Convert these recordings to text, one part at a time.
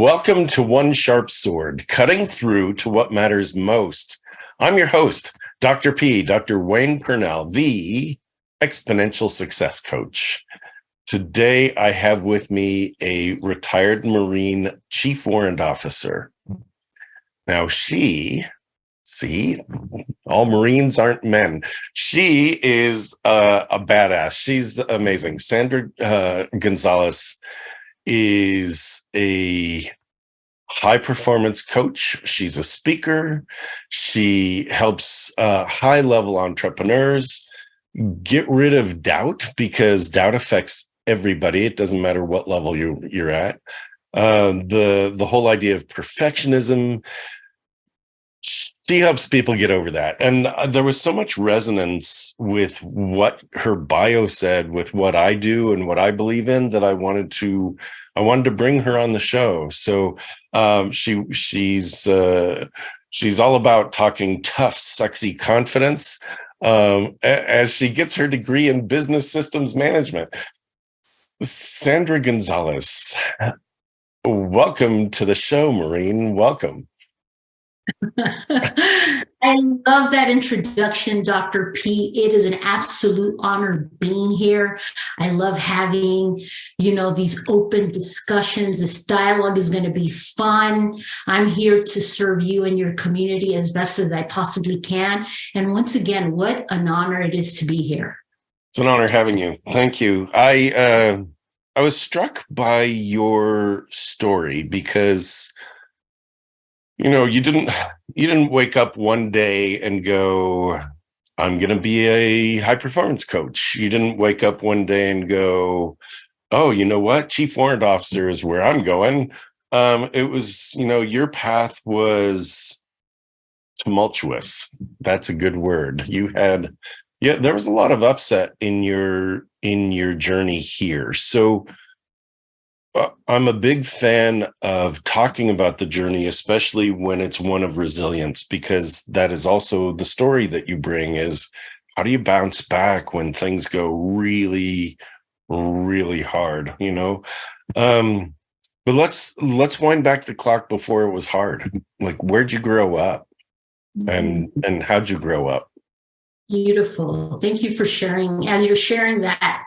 Welcome to One Sharp Sword, cutting through to what matters most. I'm your host, Dr. P, Dr. Wayne Pernell, the Exponential Success Coach. Today, I have with me a retired Marine Chief Warrant Officer. Now, all Marines aren't men. She is a badass. She's amazing. Sandra Gonzalez is a high performance coach. She's a speaker. She helps high level entrepreneurs get rid of doubt, because doubt affects everybody. It doesn't matter what level you're at. The whole idea of perfectionism, she helps people get over that. And there was so much resonance with what her bio said, with what I do and what I believe in, that I wanted to bring her on the show. So she's all about talking tough, sexy confidence as she gets her degree in business systems management. Sandra Gonzalez, welcome to the show, Marine. Welcome. I love that introduction, Dr. P. It is an absolute honor being here. I love having, these open discussions. This dialogue is going to be fun. I'm here to serve you and your community as best as I possibly can. And once again, what an honor it is to be here. It's an honor having you. Thank you. I was struck by your story because you didn't wake up one day and go, I'm going to be a high performance coach. You didn't wake up one day and go, oh, you know what? Chief Warrant Officer is where I'm going. It was, your path was tumultuous. That's a good word. There was a lot of upset in your journey here. So I'm a big fan of talking about the journey, especially when it's one of resilience, because that is also the story that you bring, is how do you bounce back when things go really, really hard, But let's wind back the clock before it was hard. Like, where'd you grow up and how'd you grow up? Beautiful. Thank you for sharing. As you're sharing that,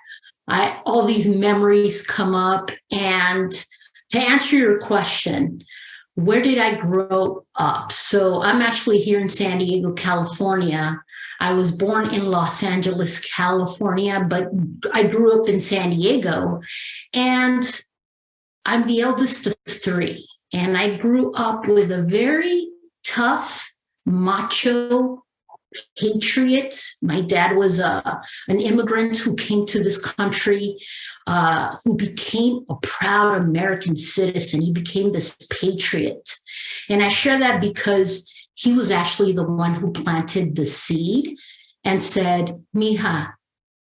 all these memories come up. And to answer your question, where did I grow up? So I'm actually here in San Diego, California. I was born in Los Angeles, California, but I grew up in San Diego. And I'm the eldest of three. And I grew up with a very tough, macho patriot. My dad was an immigrant who came to this country, who became a proud American citizen. He became this patriot. And I share that because he was actually the one who planted the seed and said, Mija,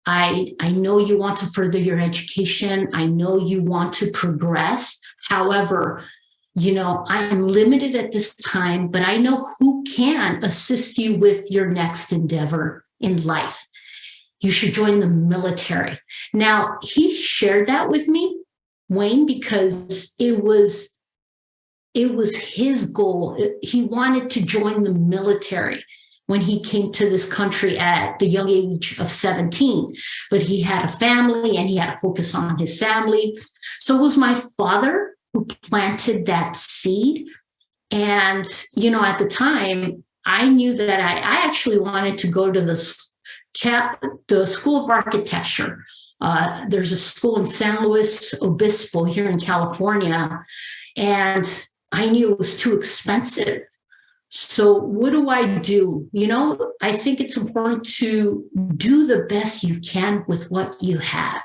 I know you want to further your education. I know you want to progress. However, I am limited at this time, but I know who can assist you with your next endeavor in life. You should join the military. Now, he shared that with me, Wayne, because it was his goal. He wanted to join the military when he came to this country at the young age of 17. But he had a family and he had to focus on his family. So it was my father who planted that seed. And, at the time, I knew that I actually wanted to go to the School of Architecture. There's a school in San Luis Obispo here in California, and I knew it was too expensive. So what do? I think it's important to do the best you can with what you have.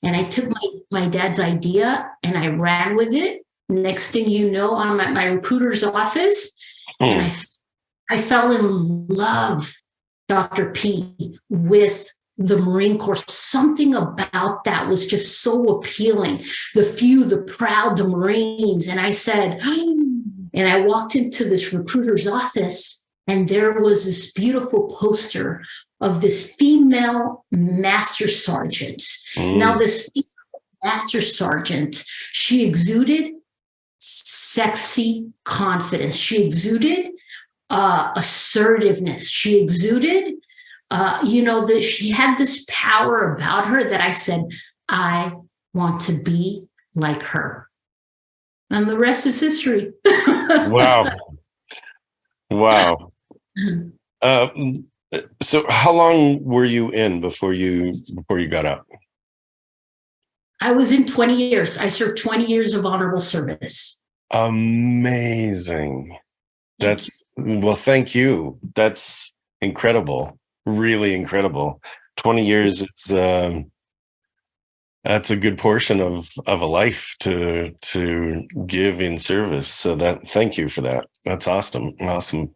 And I took my dad's idea and I ran with it. Next thing you know, I'm at my recruiter's office and I fell in love, Dr. P, with the Marine Corps. Something about that was just so appealing. The few, the proud, the Marines. And I said, and I walked into this recruiter's office and there was this beautiful poster of this female master sergeant. Now, this female master sergeant, she exuded sexy confidence. She exuded assertiveness. She exuded, that she had this power about her that I said, I want to be like her. And the rest is history. Wow. Wow. So how long were you in before you got out? I was in 20 years. I served 20 years of honorable service. Amazing. Well, thank you. That's incredible. Really incredible. 20 years is that's a good portion of a life to give in service. So thank you for that. That's awesome. Awesome.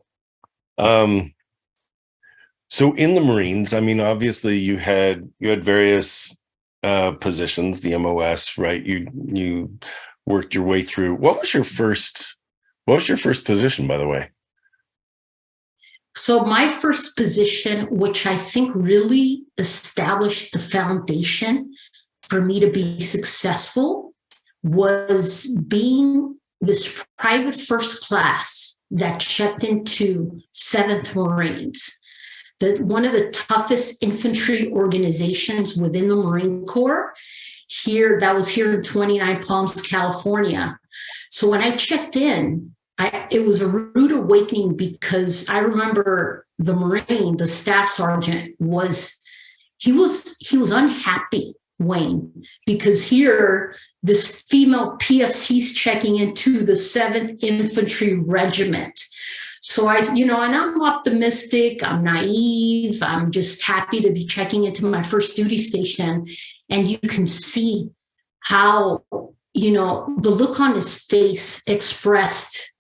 So in the Marines, I mean, obviously you had various positions, the MOS, right? You worked your way through. What was your first position, by the way? So my first position, which I think really established the foundation for me to be successful, was being this private first class that checked into 7th Marines, one of the toughest infantry organizations within the Marine Corps. That was here in 29 Palms, California. So when I checked in, it was a rude awakening, because I remember the Marine, the staff sergeant, was unhappy, Wayne, because here this female PFC's checking into the 7th Infantry Regiment. So and I'm optimistic, I'm naive, I'm just happy to be checking into my first duty station. And you can see how, the look on his face expressed,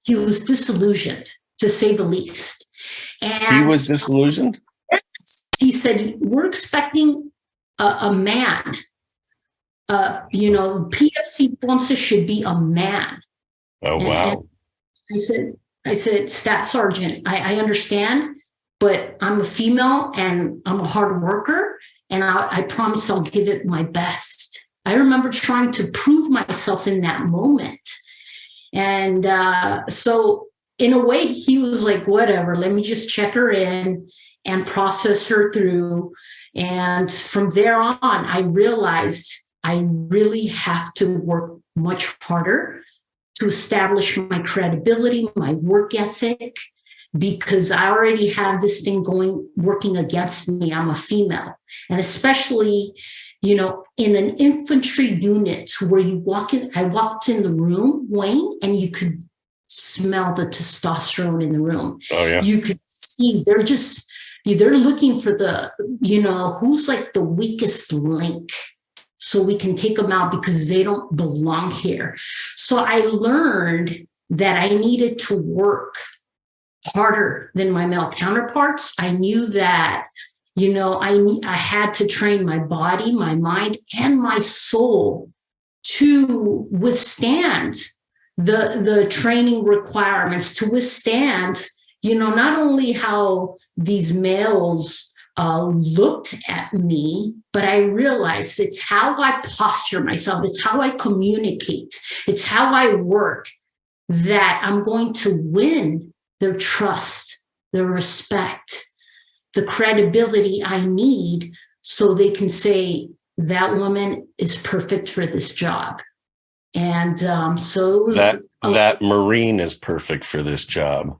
he was disillusioned, to say the least. And he was disillusioned? He said, we're expecting a man. PFC Ponce should be a man. Oh, wow. And I said, Staff Sergeant, I understand, but I'm a female and I'm a hard worker, and I promise I'll give it my best. I remember trying to prove myself in that moment. And so in a way, he was like, whatever, let me just check her in and process her through. And from there on, I realized I really have to work much harder to establish my credibility, my work ethic, because I already have this thing working against me. I'm a female. And especially, in an infantry unit where I walked in the room, Wayne, and you could smell the testosterone in the room. Oh, yeah. You could see they're looking for who's like the weakest link, so we can take them out because they don't belong here. So I learned that I needed to work harder than my male counterparts. I knew that, I had to train my body, my mind, and my soul to withstand the training requirements, to withstand, not only how these males looked at me, but I realized it's how I posture myself, it's how I communicate, it's how I work, that I'm going to win their trust, their respect, the credibility I need, so they can say that woman is perfect for this job. And so it was that Marine is perfect for this job.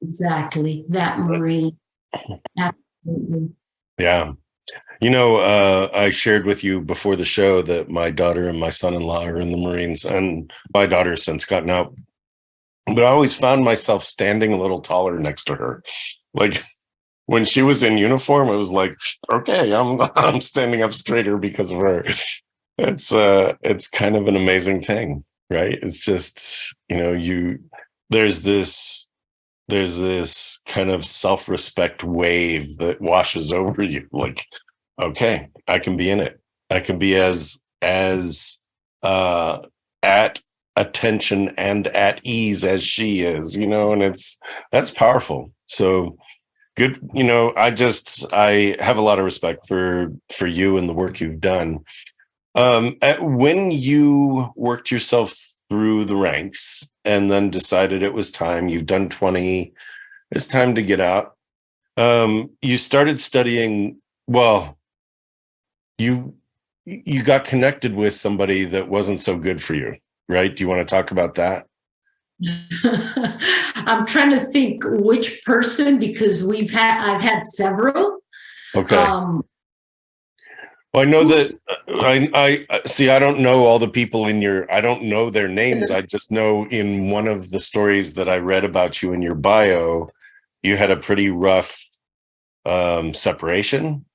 Exactly, that Marine. Absolutely. Yeah. I shared with you before the show that my daughter and my son-in-law are in the Marines, and my daughter has since gotten out. But I always found myself standing a little taller next to her. Like when she was in uniform, it was like, okay, I'm standing up straighter because of her. It's kind of an amazing thing, right? It's just, there's this kind of self-respect wave that washes over you. Like, okay, I can be in it. I can be as at attention and at ease as she is, and that's powerful. So good. I have a lot of respect for you and the work you've done. When you worked yourself through the ranks and then decided it was time. You've done 20. It's time to get out. You started studying, well, you got connected with somebody that wasn't so good for you, right? Do you want to talk about that? I'm trying to think which person, because I've had several. Okay. Well, I know that I see. I don't know all the people in your. I don't know their names. I just know in one of the stories that I read about you in your bio, you had a pretty rough separation,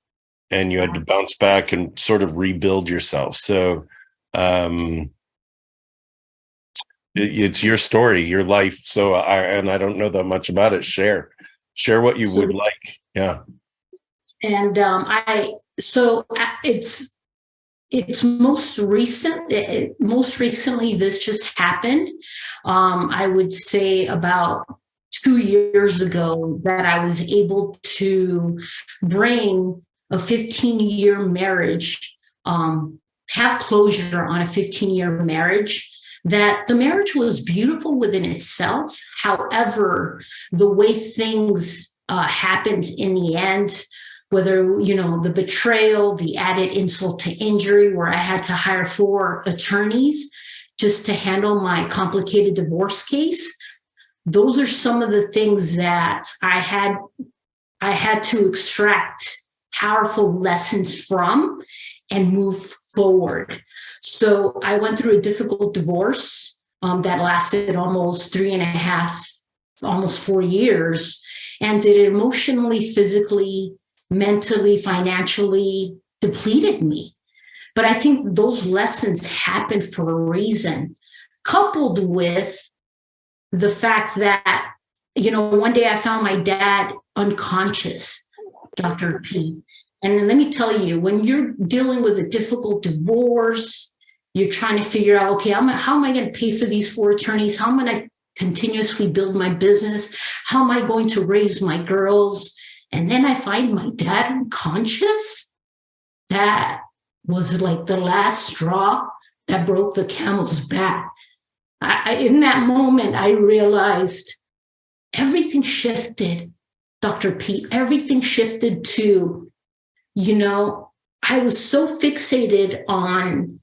and you had to bounce back and sort of rebuild yourself. So, it's your story, your life. So, I don't know that much about it. Share what you would like. Yeah. And it's most recent. Most recently, this just happened. I would say about 2 years ago that I was able to bring a 15-year marriage, have closure on a 15-year marriage. That the marriage was beautiful within itself. However, the way things happened in the end, whether, the betrayal, the added insult to injury, where I had to hire 4 attorneys just to handle my complicated divorce case. Those are some of the things that I had to extract powerful lessons from and move forward. So I went through a difficult divorce that lasted almost 3.5, almost 4 years, and it emotionally, physically, mentally, financially depleted me. But I think those lessons happened for a reason, coupled with the fact that, one day I found my dad unconscious, Dr. P. And let me tell you, when you're dealing with a difficult divorce, you're trying to figure out, okay, how am I going to pay for these 4 attorneys? How am I going to continuously build my business? How am I going to raise my girls? And then I find my dad unconscious. That was like the last straw that broke the camel's back. In that moment, I realized everything shifted, Dr. P. Everything shifted to, I was so fixated on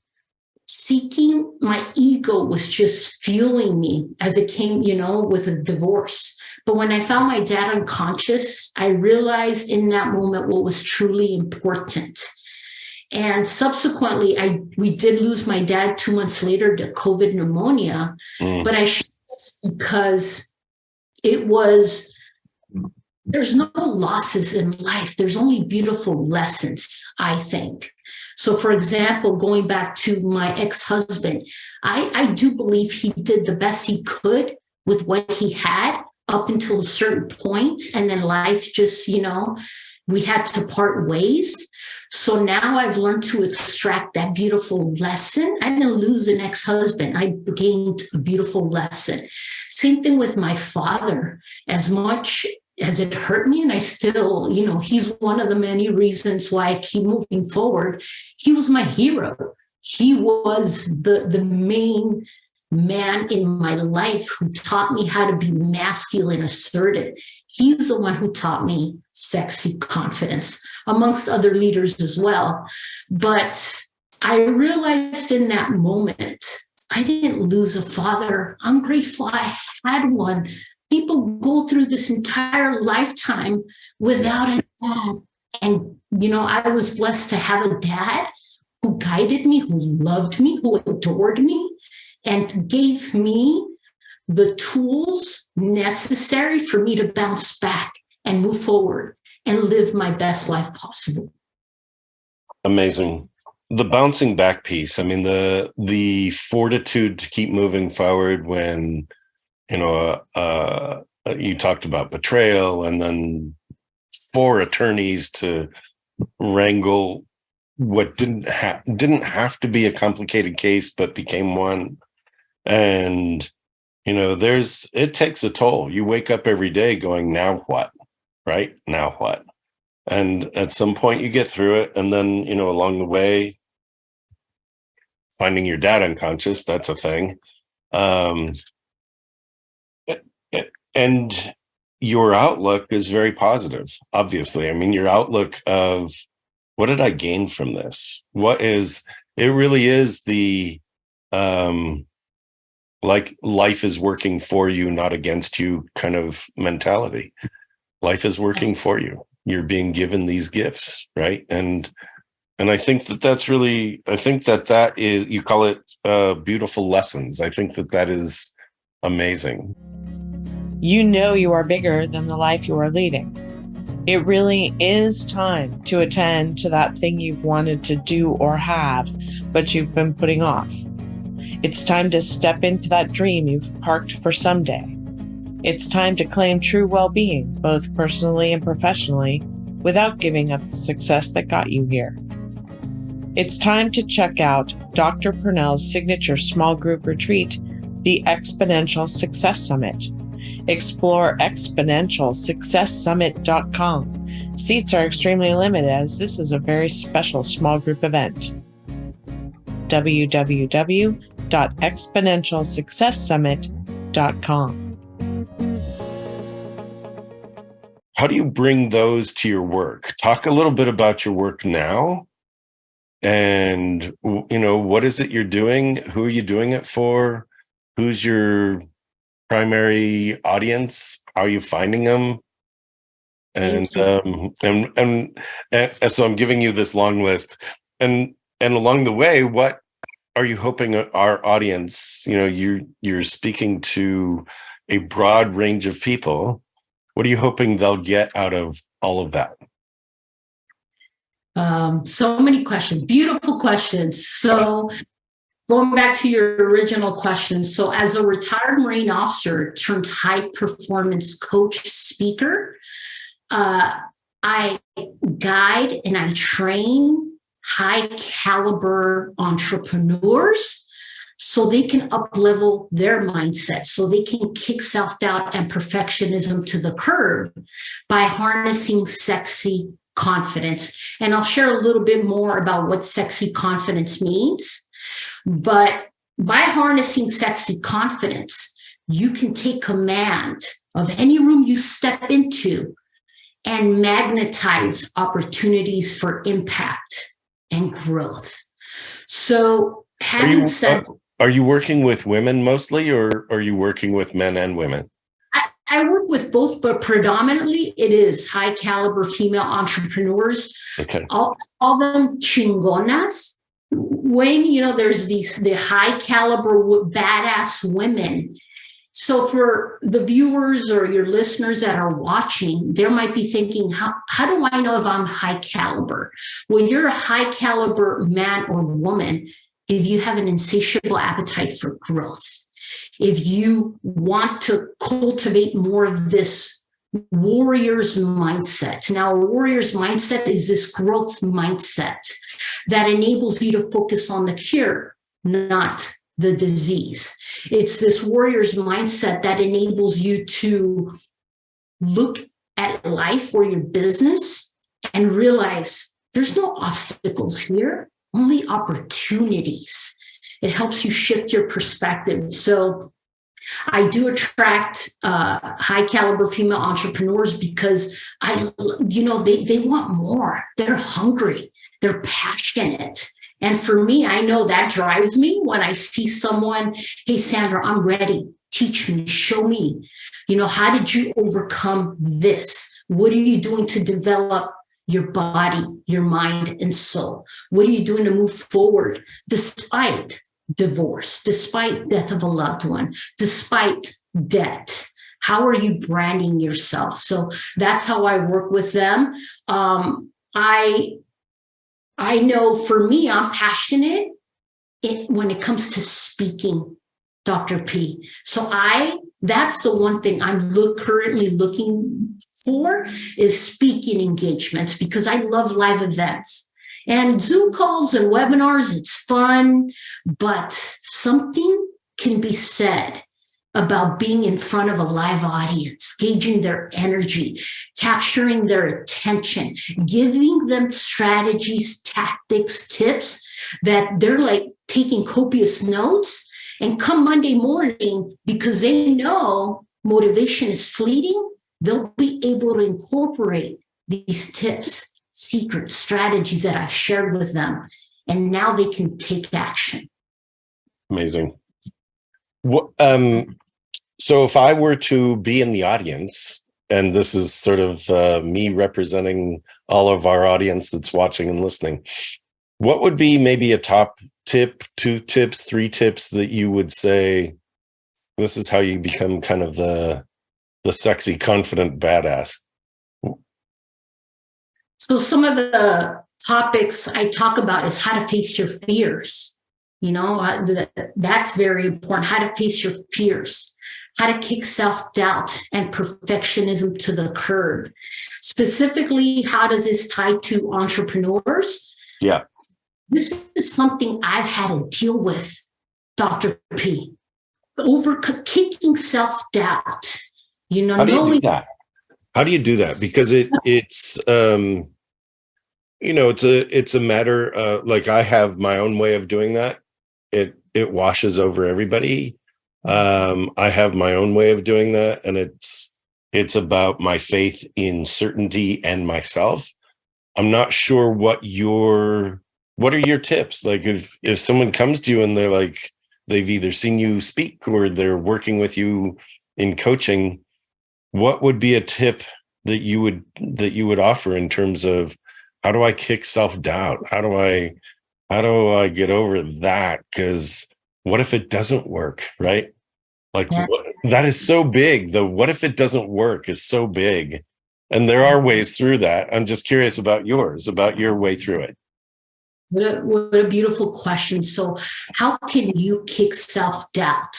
seeking. My ego was just fueling me as it came, with a divorce. But when I found my dad unconscious, I realized in that moment what was truly important. And subsequently, we did lose my dad 2 months later to COVID pneumonia. But I shared this because there's no losses in life. There's only beautiful lessons, I think. So, for example, going back to my ex-husband, I do believe he did the best he could with what he had up until a certain point. And then life just, we had to part ways. So now I've learned to extract that beautiful lesson. I didn't lose an ex-husband. I gained a beautiful lesson. Same thing with my father. As much as it hurt me, and I still, he's one of the many reasons why I keep moving forward. He was my hero. He was the main man in my life who taught me how to be masculine, assertive. He's the one who taught me sexy confidence, amongst other leaders as well. But I realized in that moment, I didn't lose a father. I'm grateful I had one. People go through this entire lifetime without a dad. And, I was blessed to have a dad who guided me, who loved me, who adored me, and gave me the tools necessary for me to bounce back and move forward and live my best life possible. Amazing. The bouncing back piece. I mean, the fortitude to keep moving forward when, you talked about betrayal and then 4 attorneys to wrangle what didn't have to be a complicated case, but became one. And, it takes a toll. You wake up every day going, now what? Right? Now what? And at some point you get through it. And then, along the way, finding your dad unconscious, that's a thing. Um, and your outlook is very positive, obviously. I mean, your outlook of what did I gain from this? It really is like life is working for you, not against you kind of mentality. Life is working for you. You're being given these gifts, right? And I think that is, you call it beautiful lessons. I think that is amazing. You know you are bigger than the life you are leading. It really is time to attend to that thing you've wanted to do or have, but you've been putting off. It's time to step into that dream you've parked for someday. It's time to claim true well-being, both personally and professionally, without giving up the success that got you here. It's time to check out Dr. Pernell's signature small group retreat, the Exponential Success Summit. Explore exponentialsuccesssummit.com. Seats are extremely limited as this is a very special small group event. www.exponentialsuccesssummit.com. How do you bring those to your work? Talk a little bit about your work now. And, what is it you're doing? Who are you doing it for? Who's your primary audience? How are you finding them? And so I'm giving you this long list. And along the way, what are you hoping our audience, you're speaking to a broad range of people. What are you hoping they'll get out of all of that? So many questions, beautiful questions. So going back to your original question. So as a retired Marine officer turned high performance coach speaker, I guide and I train high caliber entrepreneurs so they can up-level their mindset, so they can kick self-doubt and perfectionism to the curb by harnessing sexy confidence. And I'll share a little bit more about what sexy confidence means. But by harnessing sexy confidence, you can take command of any room you step into and magnetize opportunities for impact and growth. So having said... Are you working with women mostly, or are you working with men and women? I work with both, but predominantly it is high caliber female entrepreneurs. Okay. I'll call them chingonas. When, there's the high caliber badass women. So for the viewers or your listeners that are watching, they might be thinking, how do I know if I'm high caliber? Well, you're a high caliber man or woman if you have an insatiable appetite for growth. If you want to cultivate more of this warrior's mindset. Now, a warrior's mindset is this growth mindset that enables you to focus on the cure, not the disease. It's this warrior's mindset that enables you to look at life or your business and realize there's no obstacles here, only opportunities. It helps you shift your perspective. So I do attract high caliber female entrepreneurs because they want more. They're hungry. They're passionate. And for me, I know that drives me when I see someone, hey, Sandra, I'm ready. Teach me, show me. How did you overcome this? What are you doing to develop your body, your mind, and soul? What are you doing to move forward despite divorce, despite death of a loved one, despite debt? How are you branding yourself? So that's how I work with them. I know for me, I'm passionate when it comes to speaking, Dr. P. So that's the one thing I'm currently looking for is speaking engagements, because I love live events. And Zoom calls and webinars, it's fun, but something can be said about being in front of a live audience, gauging their energy, capturing their attention, giving them strategies, tactics, tips that they're like taking copious notes And come Monday morning, because they know motivation is fleeting, they'll be able to incorporate these tips, secret strategies that I've shared with them. And now they can take action. Amazing. What, so if I were to be in the audience, and this is sort of me representing all of our audience that's watching and listening, what would be maybe a top tip, 2 tips, 3 tips that you would say, this is how you become kind of the sexy, confident badass? So some of the topics I talk about is how to face your fears. You know, that's very important. How to face your fears, how to kick self-doubt and perfectionism to the curb. Specifically, how does this tie to entrepreneurs? Yeah. This is something I've had to deal with, Dr. P. Kicking self-doubt. You know, how do you do that? How do you do that? Because it's you know, it's a matter like I have my own way of doing that. It washes over everybody. I have my own way of doing that, and it's about my faith in certainty and myself. I'm not sure what are your tips? Like if someone comes to you and they're like, they've either seen you speak or they're working with you in coaching, what would be a tip that you would offer in terms of how do I kick self-doubt? How do I get over that? Because what if it doesn't work, right? Like that is so big. The what if it doesn't work is so big. And there are ways through that. I'm just curious about yours, about your way through it. What a beautiful question. So how can you kick self-doubt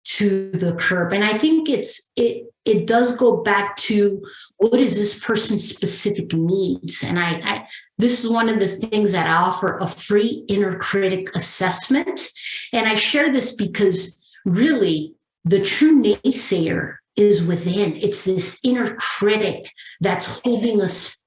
to the curb? And I think it does go back to what is this person's specific needs? And I this is one of the things that I offer, a free inner critic assessment. And I share this because really the true naysayer is within. It's this inner critic that's holding us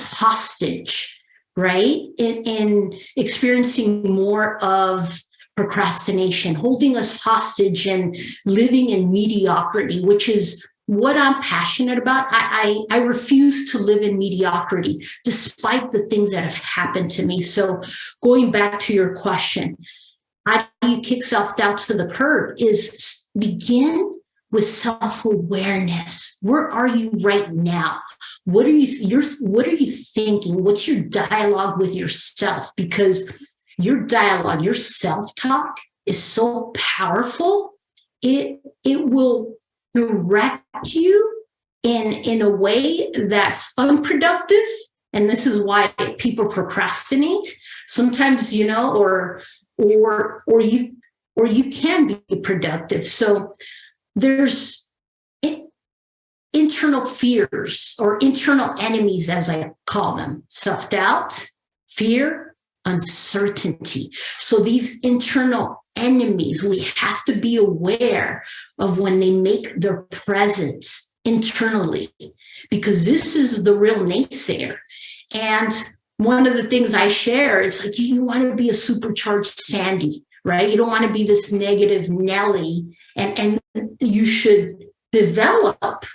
hostage, right? In experiencing more of procrastination, holding us hostage and living in mediocrity, which is what I'm passionate about. I refuse to live in mediocrity, despite the things that have happened to me. So going back to your question, how do you kick self-doubt to the curb is begin with self-awareness. Where are you right now? What are you thinking? What's your dialogue with yourself? Because your dialogue, your self-talk is so powerful. It will direct you in a way that's unproductive. And this is why people procrastinate sometimes, you know, or you can be productive. So there's internal fears or internal enemies, as I call them: self-doubt, fear, uncertainty. So these internal enemies, we have to be aware of when they make their presence internally, because this is the real naysayer. And one of the things I share is like, you want to be a supercharged Sandy, right? You don't want to be this negative Nelly, and you should develop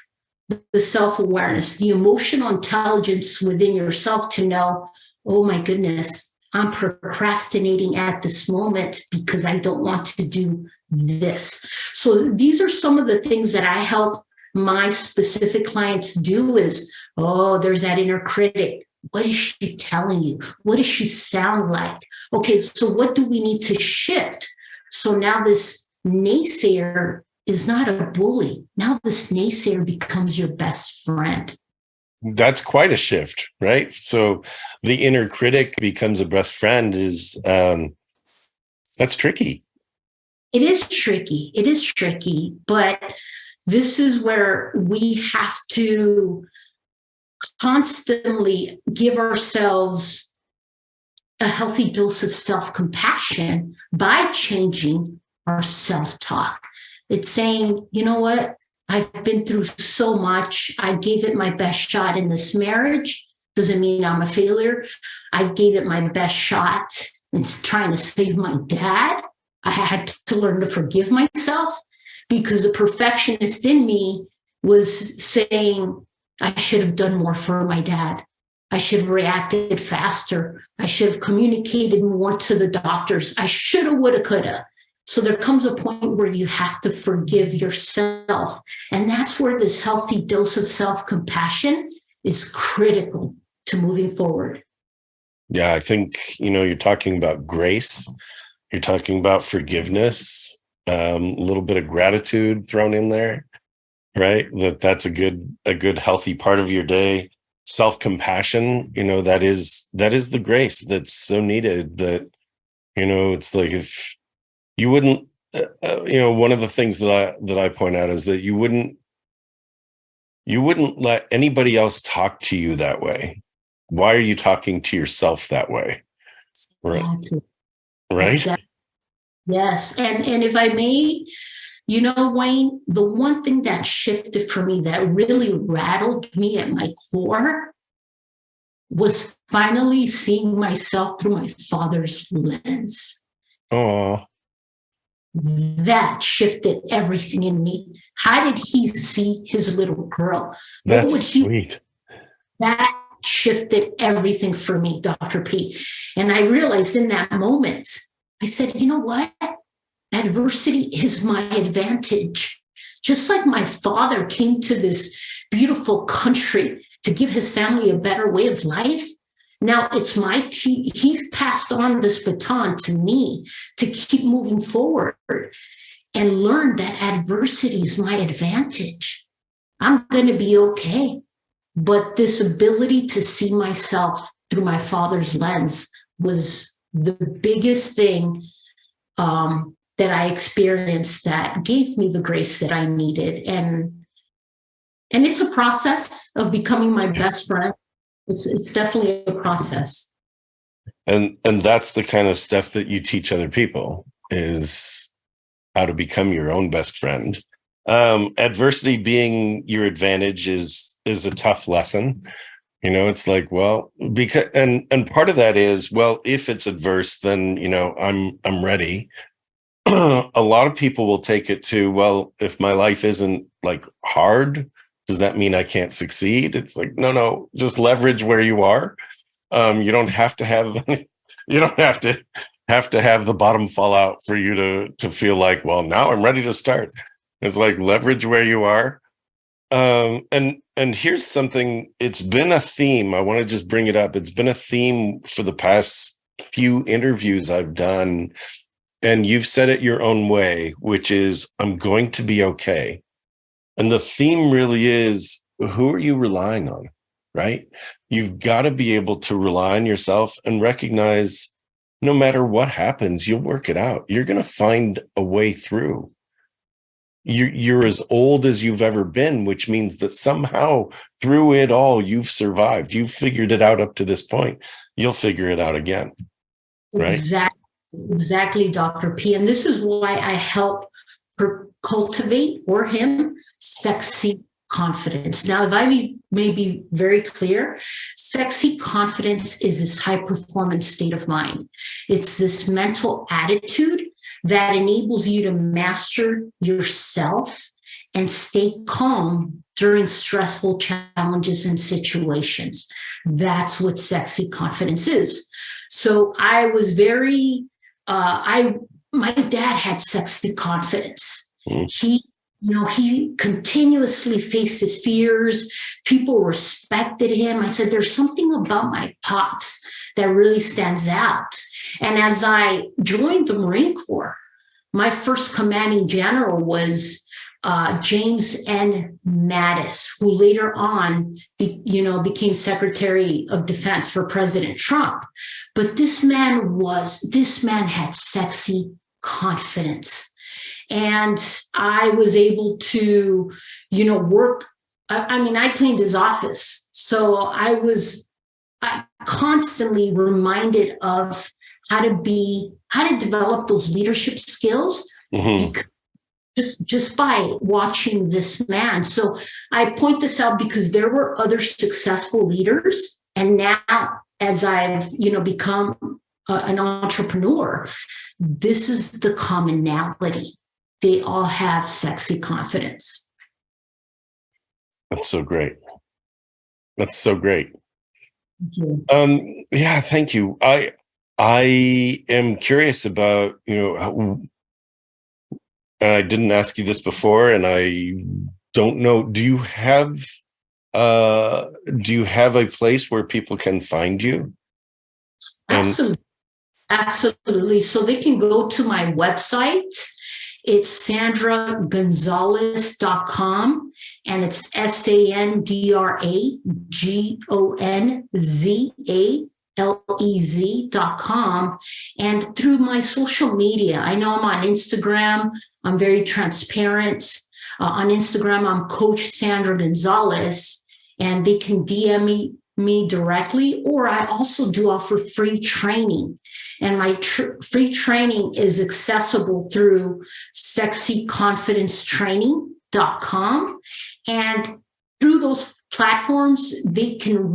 the self-awareness, the emotional intelligence within yourself to know, oh my goodness, I'm procrastinating at this moment because I don't want to do this. So these are some of the things that I help my specific clients do is, oh, there's that inner critic. What is she telling you? What does she sound like? Okay, so what do we need to shift? So now this naysayer is not a bully. Now this naysayer becomes your best friend. That's quite a shift, right? So the inner critic becomes a best friend is that's tricky. It is tricky. It is tricky, but this is where we have to constantly give ourselves a healthy dose of self-compassion by changing our self-talk. It's saying, you know what? I've been through so much. I gave it my best shot in this marriage. Doesn't mean I'm a failure. I gave it my best shot in trying to save my dad. I had to learn to forgive myself because the perfectionist in me was saying, I should have done more for my dad. I should have reacted faster. I should have communicated more to the doctors. I should have, would have, could have. So there comes a point where you have to forgive yourself. And that's where this healthy dose of self-compassion is critical to moving forward. Yeah, I think, you're talking about grace. You're talking about forgiveness, a little bit of gratitude thrown in there, right? That's a good healthy part of your day. Self-compassion, that is the grace that's so needed. That, it's like, if you wouldn't, one of the things that I point out is that you wouldn't let anybody else talk to you that way. Why are you talking to yourself that way? Right. Right. Exactly. Yes. And if I may, Wayne, the one thing that shifted for me that really rattled me at my core was finally seeing myself through my father's lens. Oh, that shifted everything in me. How did he see his little girl? that's sweet. That shifted everything for me, Dr. P. And I realized in that moment, I said, you know what? Adversity is my advantage. Just like my father came to this beautiful country to give his family a better way of life, now it's he's passed on this baton to me to keep moving forward and learn that adversity is my advantage. I'm going to be okay. But this ability to see myself through my father's lens was the biggest thing that I experienced that gave me the grace that I needed. And it's a process of becoming my best friend. It's definitely a process. And that's the kind of stuff that you teach other people, is how to become your own best friend. Adversity being your advantage is a tough lesson. It's like, well, because and part of that is, well, if it's adverse, then I'm ready. A lot of people will take it to, well, if my life isn't like hard, does that mean I can't succeed? It's like, no, just leverage where you are. You don't have to have the bottom fall out for you to feel like, well, now I'm ready to start. It's like, leverage where you are. And here's something, it's been a theme. I want to just bring it up. It's been a theme for the past few interviews I've done. And you've said it your own way, which is, I'm going to be okay. And the theme really is, who are you relying on, right? You've got to be able to rely on yourself and recognize no matter what happens, you'll work it out. You're going to find a way through. You're as old as you've ever been, which means that somehow through it all, you've survived. You've figured it out up to this point. You'll figure it out again, right? Exactly, Dr. P. And this is why I help cultivate for him sexy confidence. Now, if I may be very clear, sexy confidence is this high performance state of mind. It's this mental attitude that enables you to master yourself and stay calm during stressful challenges and situations. That's what sexy confidence is. So I was very, my dad had sexy confidence. He continuously faced his fears. People respected him. I said, there's something about my pops that really stands out. And as I joined the Marine Corps, my first commanding general was James N. Mattis, who later on, became Secretary of Defense for President Trump. But this man had sexy confidence. And I was able to, work. I cleaned his office. So I constantly reminded of how to develop those leadership skills, just by watching this man. So I point this out because there were other successful leaders. And now, as I've, become an entrepreneur, this is the commonality. They all have sexy confidence. That's so great. That's so great. Thank you. Yeah, thank you. I am curious about, and I didn't ask you this before, and I don't know. Do you have a place where people can find you? Absolutely. Absolutely. So they can go to my website. It's sandragonzalez.com, and it's SandraGonzalez.com. And through my social media, I know I'm on Instagram. I'm very transparent. On Instagram, I'm Coach Sandra Gonzalez, and they can DM me directly, or I also do offer free training. And my free training is accessible through sexyconfidencetraining.com. And through those platforms, they can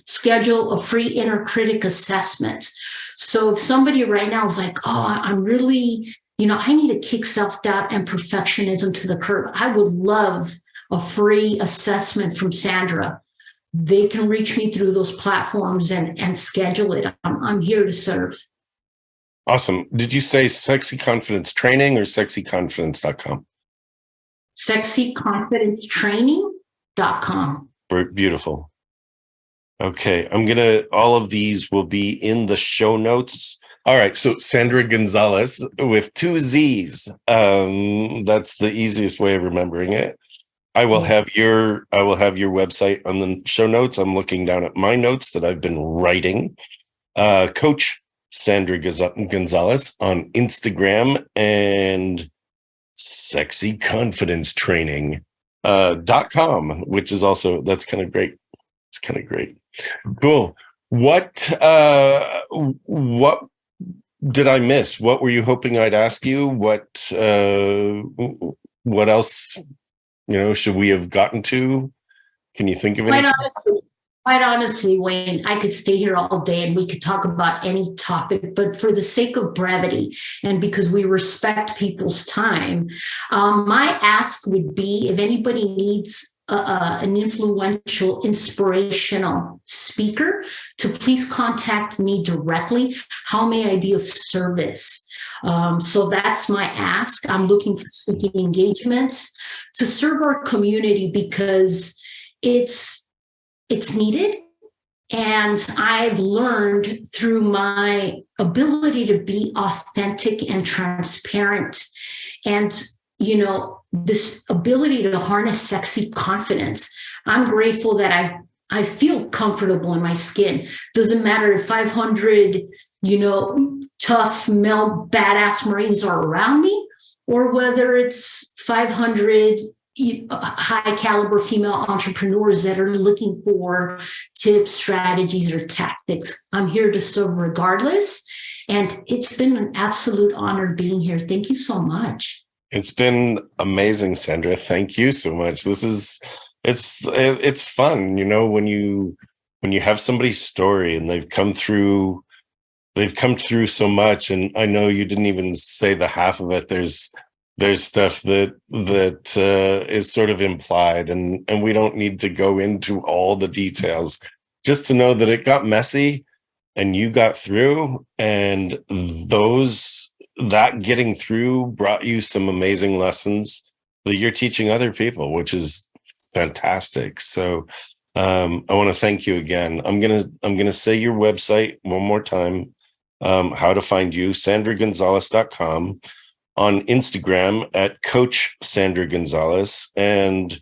schedule a free inner critic assessment. So if somebody right now is like, oh, I'm really, I need to kick self-doubt and perfectionism to the curb, I would love a free assessment from Sandra. They can reach me through those platforms and schedule it. I'm here to serve. Awesome. Did you say Sexy Confidence Training or sexyconfidence.com? Sexyconfidencetraining.com. Beautiful. Okay. All of these will be in the show notes. All right. So Sandra Gonzalez with 2 Z's. That's the easiest way of remembering it. I will have your website on the show notes. I'm looking down at my notes that I've been writing. Coach Sandra Gonzalez on Instagram, and sexyconfidencetraining.com, which is also, that's kind of great. It's kind of great. Cool. What did I miss? What were you hoping I'd ask you? What else? Should we have gotten to? Can you think of anything? Quite honestly, Wayne, I could stay here all day and we could talk about any topic, but for the sake of brevity and because we respect people's time, my ask would be, if anybody needs an influential, inspirational speaker, to please contact me directly. How may I be of service? So that's my ask. I'm looking for speaking engagements to serve our community because it's needed. And I've learned through my ability to be authentic and transparent, and, this ability to harness sexy confidence. I'm grateful that I feel comfortable in my skin. Doesn't matter if 500, tough male badass Marines are around me, or whether it's 500 high caliber female entrepreneurs that are looking for tips, strategies, or tactics. I'm here to serve regardless. And it's been an absolute honor being here. Thank you so much. It's been amazing, Sandra. Thank you so much. It's fun, when you have somebody's story and they've come through so much. And I know you didn't even say the half of it. There's stuff that is sort of implied, and we don't need to go into all the details, just to know that it got messy and you got through, and that getting through brought you some amazing lessons that you're teaching other people, which is fantastic. So I want to thank you again. I'm gonna say your website one more time. How to find you: sandragonzalez.com, on Instagram at Coach Sandra Gonzalez, and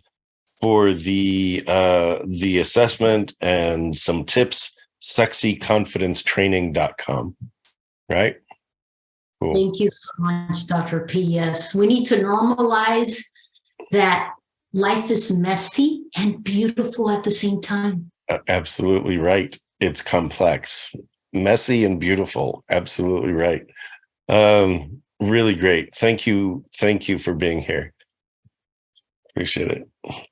for the assessment and some tips, sexyconfidencetraining.com. Right? Cool. Thank you so much, Dr. P. Yes, we need to normalize that life is messy and beautiful at the same time. Absolutely right. It's complex, messy and beautiful. Absolutely right. Really great. Thank you for being here. Appreciate it.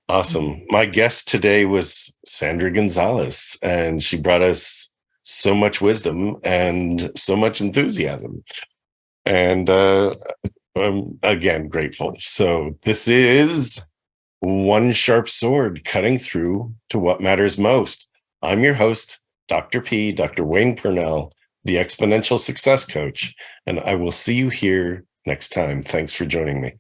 Awesome. My guest today was Sandra Gonzalez, and she brought us so much wisdom and so much enthusiasm. And I'm again grateful. So this is One Sharp Sword, cutting through to what matters most. I'm your host, Dr. P, Dr. Wayne Pernell, the Exponential Success Coach, and I will see you here next time. Thanks for joining me.